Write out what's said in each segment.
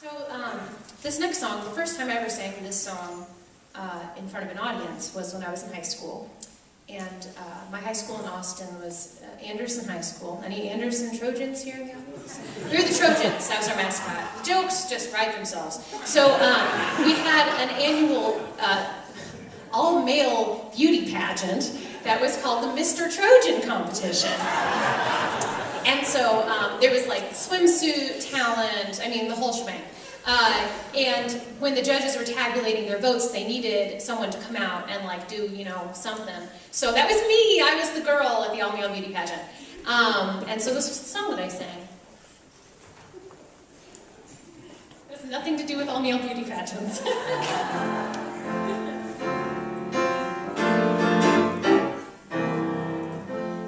So this next song, the first time I ever sang this song in front of an audience was when I was in high school. And my high school in Austin was Anderson High School. Any Anderson Trojans here in the audience? We were the Trojans. That was our mascot. Jokes just write themselves. So we had an annual all-male beauty pageant that was called the Mr. Trojan competition. And so there was like swimsuit, talent, I mean the whole shebang. And when the judges were tabulating their votes, they needed someone to come out and like do, you know, something. So that was me. I was the girl at the all-male beauty pageant. And so this was the song that I sang. It has nothing to do with all-male beauty pageants.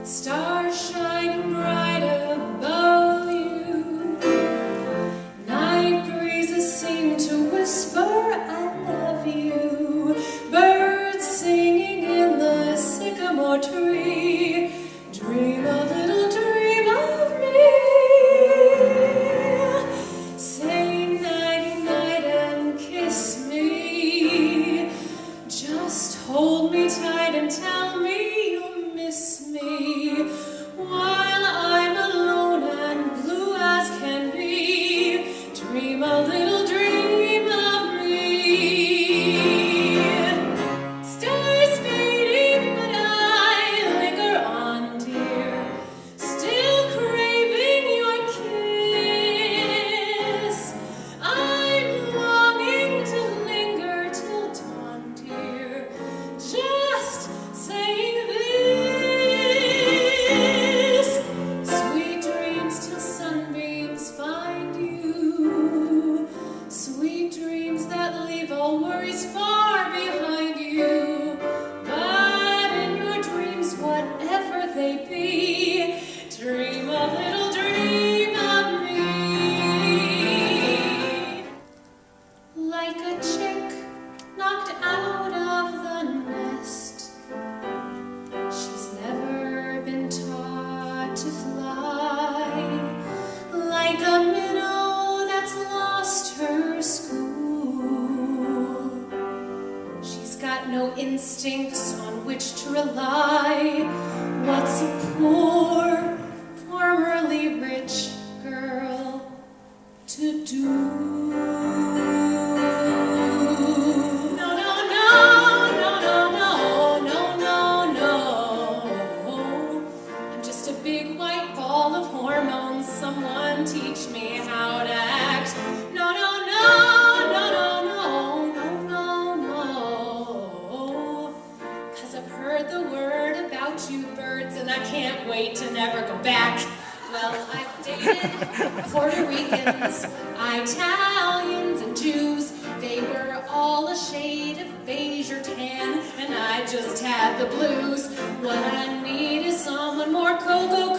Stars shining bright above you. Night breezes seem to whisper, I love you. Birds singing in the sycamore tree. Dream a little dream of me. Say nighty-night and kiss me. Just hold me tight and tell me you'll miss me. While I'm alone and blue as can be, dream a little dream of me. Stars fading, but I linger on, dear, still craving your kiss. I'm longing to linger till dawn, dear, just saying this. Sweet dreams till sunbeams find you. Sweet dreams that leave all worries far behind you. But in your dreams, whatever they be, dream a little dream of me. Like a chick knocked out of the nest, she's never been taught to fly. Like a minnow that's lost her school, she's got no instincts on which to rely. What's a poor, formerly rich girl to do? Big white ball of hormones, someone teach me how to act. No, no, no, no, no, no, no, no, no. 'Cause I've heard the word about you birds and I can't wait to never go back. Well, I've dated Puerto Ricans, Italians, and Jews. They were all a shade of beige or tan, and I just had the blues. What I need is someone more cocoa